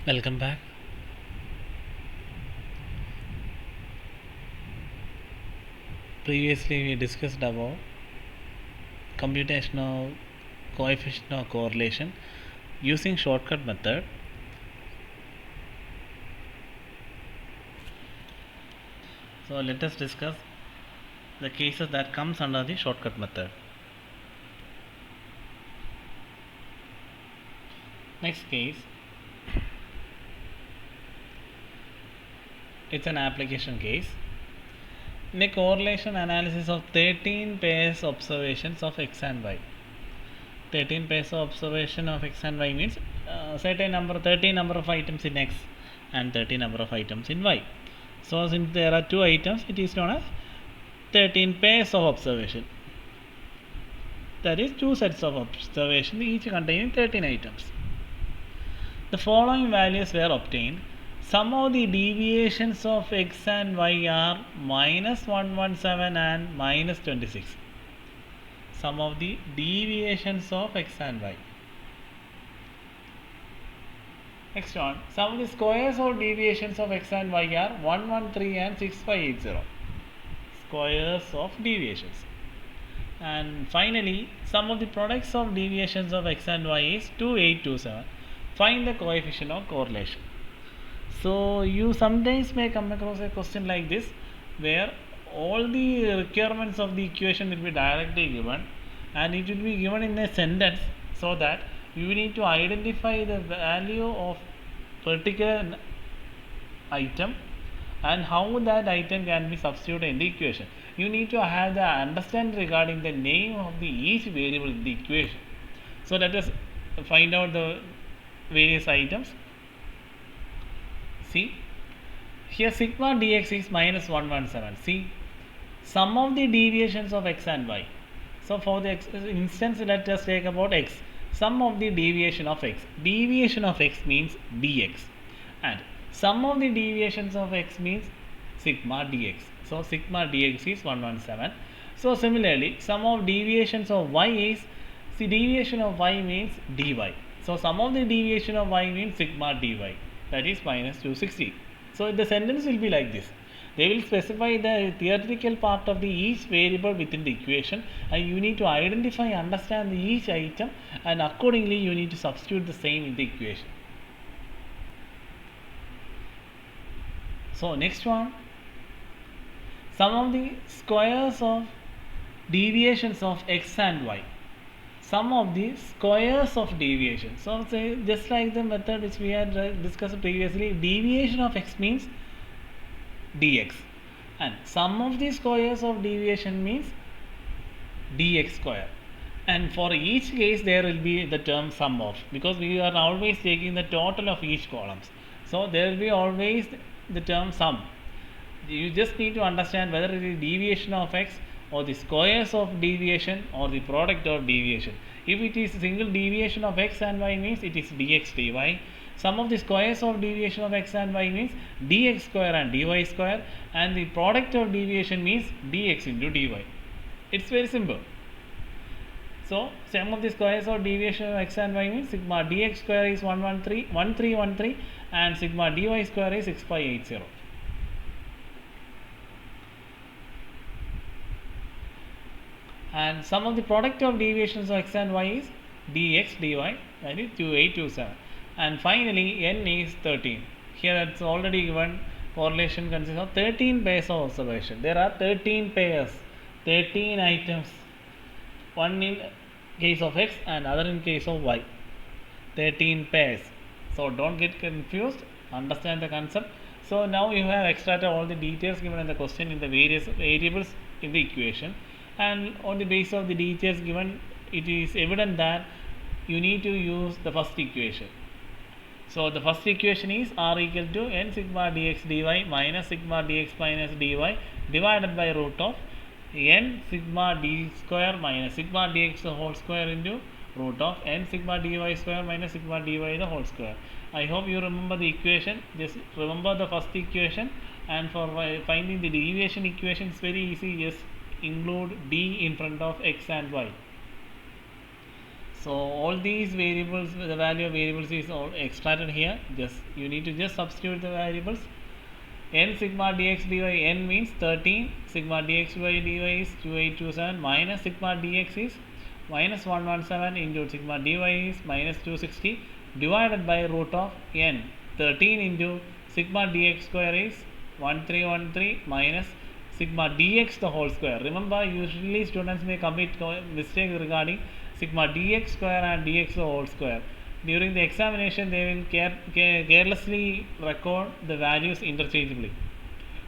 Welcome back. Previously, we discussed about computational coefficient of correlation using shortcut method. So let us discuss the cases that comes under the shortcut method. Next case, it's an application case. In a correlation analysis of 13 pairs observations of x and y. 13 pairs of observation of x and y means certain number 13 number of items in x and 30 number of items in y. So since there are two items, it is known as 13 pairs of observation. That is two sets of observation, each containing 13 items. The following values were obtained. Some of the deviations of x and y are minus 117 and minus 26. Some of the deviations of x and y. Next one, some of the squares or deviations of x and y are 113 and 6580. Squares of deviations. And finally, sum of the products of deviations of x and y is 2827. Find the coefficient of correlation. So you sometimes may come across a question like this, where all the requirements of the equation will be directly given and it will be given in a sentence, so that you need to identify the value of particular item and how that item can be substituted in the equation. You need to have the understanding regarding the name of the each variable in the equation. So let us find out the various items. See, here sigma dx is minus 117. See, sum of the deviations of x and y. So for the instance, let us take about x. Sum of the deviation of x. Deviation of x means dx, and sum of the deviations of x means sigma dx. So sigma dx is 117. So similarly, sum of deviations of y is, see, deviation of y means dy. So sum of the deviation of y means sigma dy, that is minus 260. So the sentence will be like this. They will specify the theoretical part of the each variable within the equation, and you need to identify, understand each item, and accordingly you need to substitute the same in the equation. So next one, sum of the squares of deviations of x and y. Sum of the squares of deviation. So say just like the method which we had discussed previously, deviation of x means dx, and sum of the squares of deviation means dx square. And for each case there will be the term sum of, because we are always taking the total of each columns. So there will be always the term sum. You just need to understand whether it is deviation of x or the squares of deviation or the product of deviation. If it is single deviation of x and y means it is dx dy. Sum of the squares of deviation of x and y means dx square and dy square, and the product of deviation means dx into dy. It's very simple. So sum of the squares of deviation of x and y means sigma dx square is 1313 and sigma dy square is 6580. And sum of the product of deviations of x and y is dx dy, that is 2827. And finally n is 13. Here it's already given. Correlation consists of 13 pairs of observation. There are 13 pairs, 13 items, one in case of x and other in case of y. 13 pairs. So don't get confused, understand the concept. So now you have extracted all the details given in the question in the various variables in the equation, and on the basis of the details given, it is evident that you need to use the first equation. So the first equation is r equal to n sigma dx dy minus sigma dx minus dy divided by root of n sigma d square minus sigma dx the whole square into root of n sigma dy square minus sigma dy the whole square. I hope you remember the equation. Just remember the first equation, and for finding the deviation equation it's very easy. Just include d in front of x and y. So all these variables, the value of variables is all extracted here. Just you need to just substitute the variables. N sigma dx dy, n means 13, sigma dx dy is 2827, minus sigma dx is minus 117 into sigma dy is minus 260, divided by root of n. 13 into sigma dx square is 1313 minus sigma dx the whole square. Remember, usually students may commit mistakes regarding sigma dx square and dx the whole square. During the examination, they will carelessly record the values interchangeably.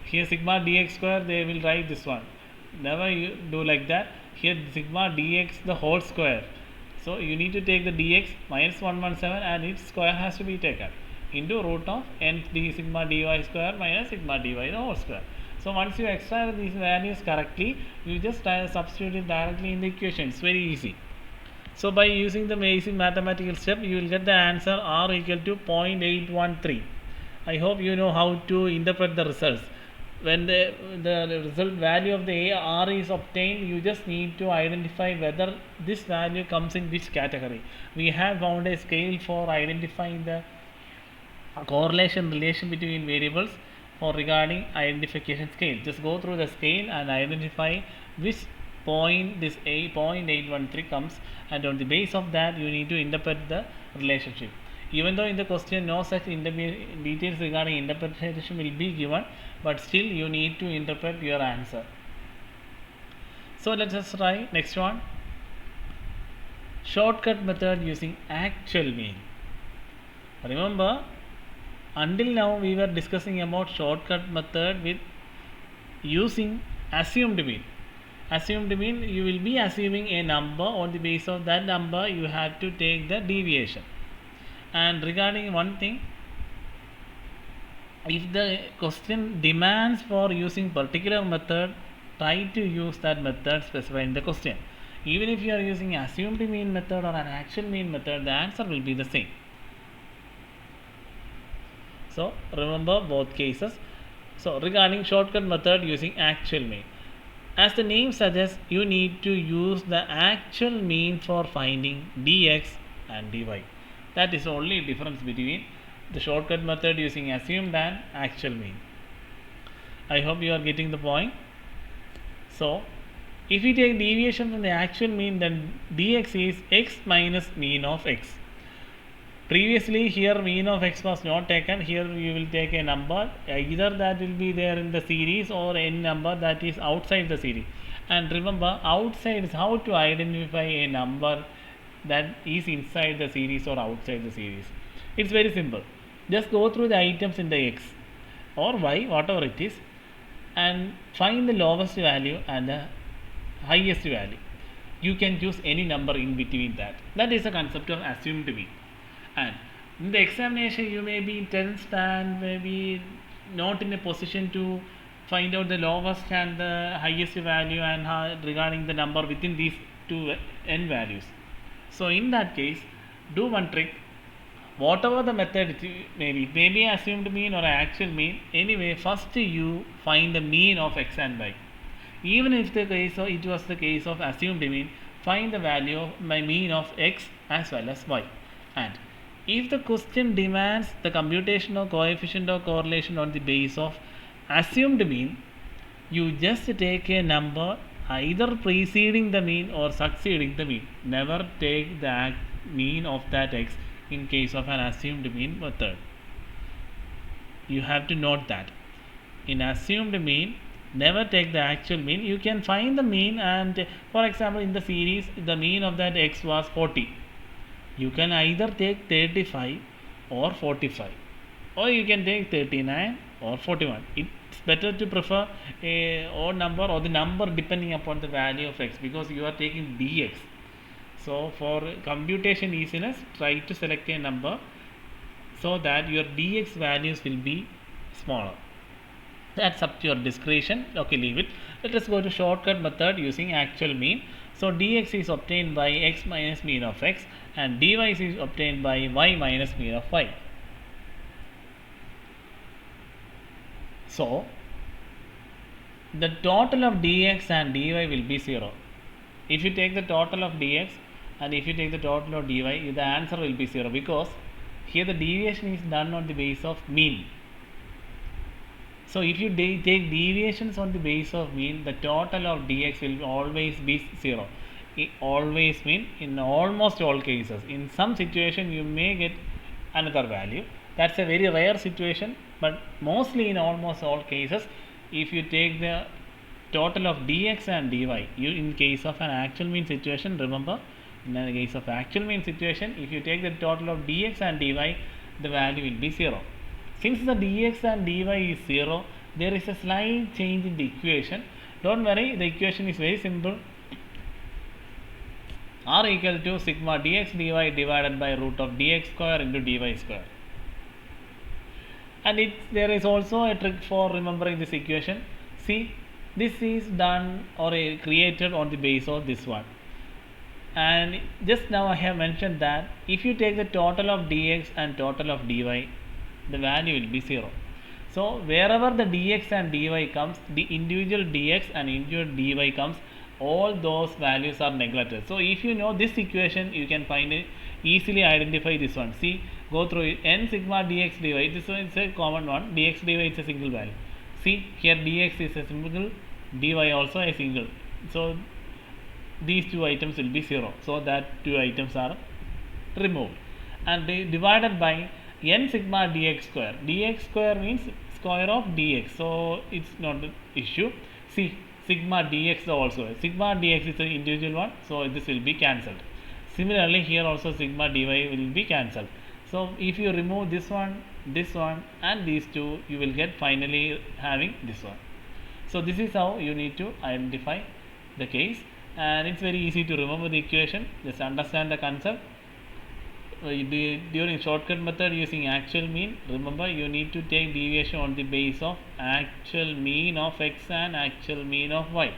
Here sigma dx square, they will write this one. Never you do like that. Here sigma dx the whole square. So you need to take the dx minus 117 and its square has to be taken into root of n d sigma dy square minus sigma dy the whole square. So once you extract these values correctly, you just substitute it directly in the equation. It's very easy. So by using the basic mathematical step, you will get the answer r equal to 0.813. I hope you know how to interpret the results. When the result value of the r is obtained, you just need to identify whether this value comes in which category. We have found a scale for identifying the correlation relation between variables for regarding identification scale. Just go through the scale and identify which point this 0.813 comes, and on the base of that you need to interpret the relationship. Even though in the question no such details regarding interpretation will be given, but still you need to interpret your answer. So let us try next one. Shortcut method using actual mean. Remember, until now we were discussing about shortcut method with using assumed mean. Assumed mean, you will be assuming a number. On the basis of that number you have to take the deviation. And regarding one thing, if the question demands for using particular method, try to use that method specified in the question. Even if you are using assumed mean method or an actual mean method, the answer will be the same. So remember both cases. So regarding shortcut method using actual mean, as the name suggests, you need to use the actual mean for finding dx and dy. That is only difference between the shortcut method using assumed and actual mean. I hope you are getting the point. So if we take deviation from the actual mean, then dx is x minus mean of x. Previously here mean of x was not taken. Here you will take a number, either that will be there in the series or any number that is outside the series. And remember, outside is how to identify a number that is inside the series or outside the series. It's very simple. Just go through the items in the x or y, whatever it is, and find the lowest value and the highest value. You can choose any number in between that. That is the concept of assumed mean. And in the examination you may be tensed and maybe not in a position to find out the lowest and the highest value and regarding the number within these two n values. So in that case, do one trick. Whatever the method it may be assumed mean or actual mean, anyway first you find the mean of x and y. Even if the case of, it was the case of assumed mean, find the value of my mean of x as well as y. And if the question demands the computational coefficient of correlation on the base of assumed mean, you just take a number either preceding the mean or succeeding the mean. Never take the mean of that x in case of an assumed mean method. You have to note that. In assumed mean, never take the actual mean. You can find the mean, and for example in the series the mean of that x was 40. You can either take 35 or 45, or you can take 39 or 41. It's better to prefer a odd number or the number depending upon the value of x, because you are taking dx. So for computation easiness, try to select a number so that your dx values will be smaller. That's up to your discretion. Okay, leave it. Let us go to shortcut method using actual mean. So dx is obtained by x minus mean of x, and dy is obtained by y minus mean of y. So the total of dx and dy will be 0. If you take the total of dx and if you take the total of dy, the answer will be 0, because here the deviation is done on the base of mean. So if you take deviations on the base of mean, the total of dx will always be 0. It always mean in almost all cases. In some situation you may get another value. That's a very rare situation, but mostly in almost all cases, if you take the total of dx and dy, you in case of an actual mean situation, remember, in the case of actual mean situation, if you take the total of dx and dy, the value will be 0. Since the dx and dy is 0, there is a slight change in the equation. Don't worry, the equation is very simple. R equal to sigma dx dy divided by root of dx square into dy square. And there is also a trick for remembering this equation. See, this is done or created on the base of this one. And just now I have mentioned that if you take the total of dx and total of dy, the value will be 0. So wherever the dx and dy comes, the individual dx and individual dy comes, all those values are neglected. So if you know this equation, you can find it, easily identify this one. See, go through it. N sigma dx dy, this one is a common one. Dx dy is a single value. See, here dx is a single, dy also a single. So these two items will be 0. So that two items are removed. And they divided by n sigma dx square. Dx square means square of dx. So it's not an issue. See, sigma dx also. Sigma dx is an individual one. So this will be cancelled. Similarly, here also sigma dy will be cancelled. So if you remove this one and these two, you will get finally having this one. So this is how you need to identify the case, and it's very easy to remember the equation. Just understand the concept. During shortcut method using actual mean, remember you need to take deviation on the base of actual mean of x and actual mean of y.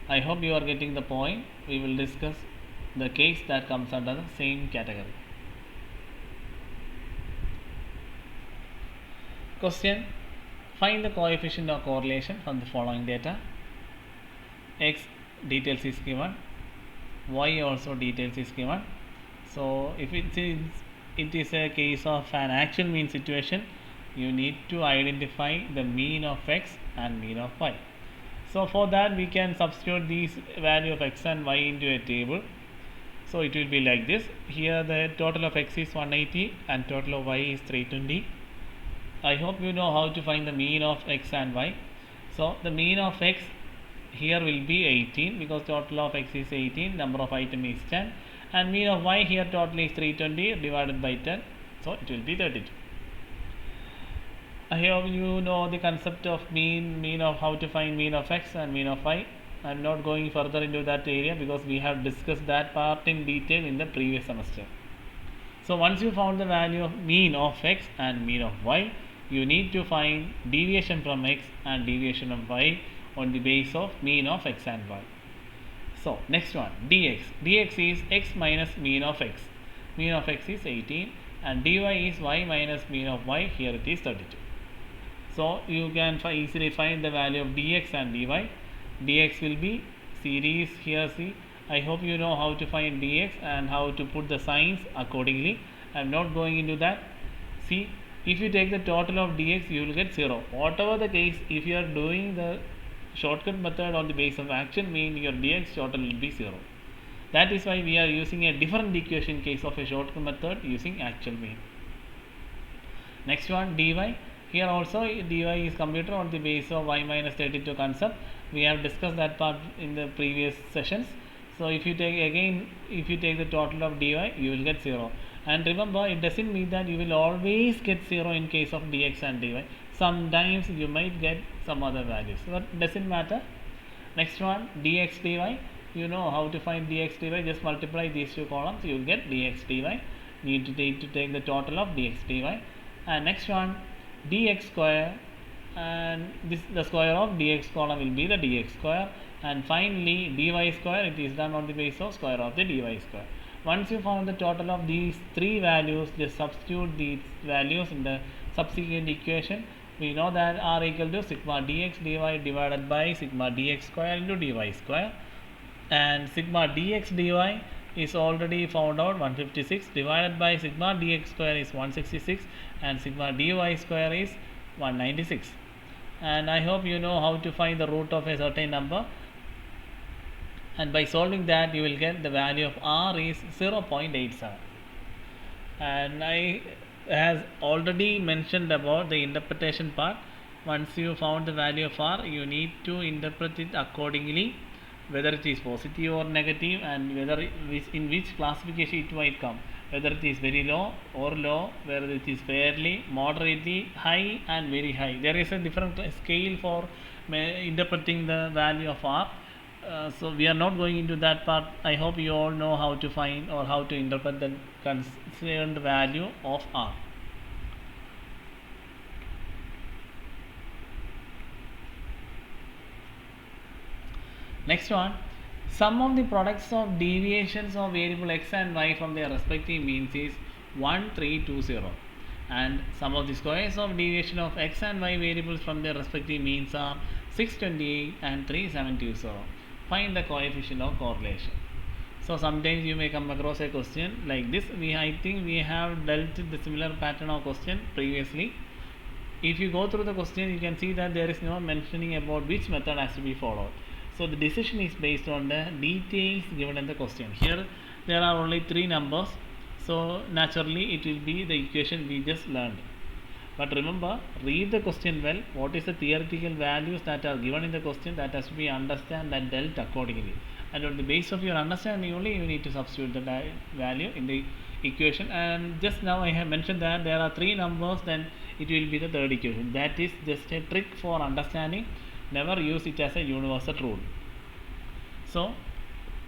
I hope you are getting the point. We will discuss the case that comes under the same category. Question: find the coefficient of correlation from the following data. X details is given, y also details is given. So if it is a case of an actual mean situation, you need to identify the mean of x and mean of y. So for that we can substitute these value of x and y into a table. So it will be like this. Here the total of x is 180 and total of y is 320. I hope you know how to find the mean of x and y. So the mean of x here will be 18, because total of x is 18, number of item is 10, and mean of y here total is 320 divided by 10, so it will be 32. I hope you know the concept of mean of how to find mean of x and mean of y. I am not going further into that area because we have discussed that part in detail in the previous semester. So once you found the value of mean of x and mean of y, you need to find deviation from x and deviation of y on the base of mean of x and y. So next one, dx. Dx is x minus mean of x. Mean of x is 18 and dy is y minus mean of y. Here it is 32. So you can easily find the value of dx and dy. Dx will be series here. See, I hope you know how to find dx and how to put the signs accordingly. I am not going into that. See, if you take the total of dx, you will get 0. Whatever the case, if you are doing the shortcut method on the base of actual mean, your dx total will be 0. That is why we are using a different equation in case of a shortcut method using actual mean. Next one, dy. Here also dy is computed on the base of y minus 32 concept. We have discussed that part in the previous sessions. So if you take the total of dy, you will get 0. And remember, it doesn't mean that you will always get 0 in case of dx and dy. Sometimes you might get some other values, but doesn't matter. Next one, dx dy. You know how to find dx dy. Just multiply these two columns, you will get dx dy. Need to take the total of dx dy. And next one, dx square, and the square of dx column will be the dx square. And finally dy square, it is done on the base of square of the dy square. Once you found the total of these three values, just substitute these values in the subsequent equation. We know that r equal to sigma dx dy divided by sigma dx square into dy square. and sigma dx dy is already found out 156 divided by sigma dx square is 166 and sigma dy square is 196. And I hope you know how to find the root of a certain number, and by solving that you will get the value of r is 0.87. And I has already mentioned about the interpretation part. Once you found the value of r, you need to interpret it accordingly, whether it is positive or negative, and whether in which classification it might come, whether it is very low or low, whether it is fairly, moderately, high and very high. There is a different scale for interpreting the value of r. So we are not going into that part. I hope you all know how to find or how to interpret the concerned value of r. Next one, sum of the products of deviations of variable x and y from their respective means is 1320, and sum of the squares of deviation of x and y variables from their respective means are 628 and 3720. Find the coefficient of correlation. So sometimes you may come across a question like this. I think we have dealt with the similar pattern of question previously. If you go through the question, you can see that there is no mentioning about which method has to be followed. So the decision is based on the details given in the question. Here there are only 3 numbers, so naturally it will be the equation we just learned. But remember, read the question well. What is the theoretical values that are given in the question, that has to be understood and dealt accordingly. And on the basis of your understanding only, you need to substitute the value in the equation. And just now I have mentioned that there are 3 numbers, then it will be the third equation. That is just a trick for understanding. Never use it as a universal rule. So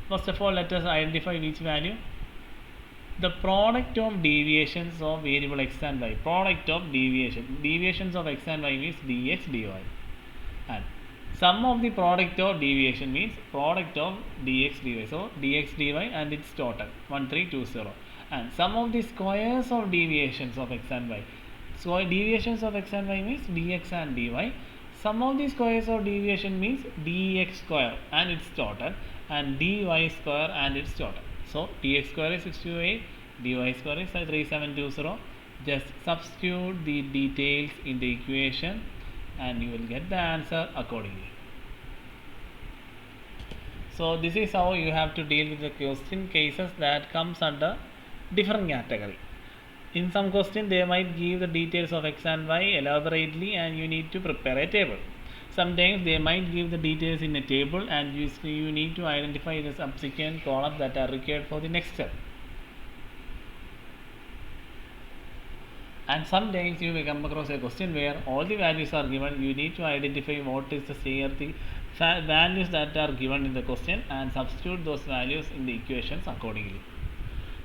first of all, let us identify which value. The product of deviations of variable x and y. Product of deviations of x and y means dx dy, and sum of the product of deviation means product of dx dy. So dx dy and its total 1320, and sum of the squares of deviations of x and y. So deviations of x and y means dx and dy. Sum of the squares of deviation means dx square and its total, and dy square and its total. So dx square is 628, dy square is 3720. Just substitute the details in the equation and you will get the answer accordingly. So this is how you have to deal with the question cases that comes under different category. In some question they might give the details of x and y elaborately and you need to prepare a table. Sometimes they might give the details in a table and you need to identify the subsequent columns that are required for the next step. And sometimes you may come across a question where all the values are given. You need to identify what is the CRT values that are given in the question and substitute those values in the equations accordingly.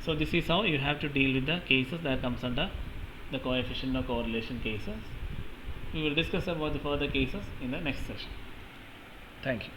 So this is how you have to deal with the cases that comes under the coefficient of correlation cases. We will discuss about the further cases in the next session. Thank you.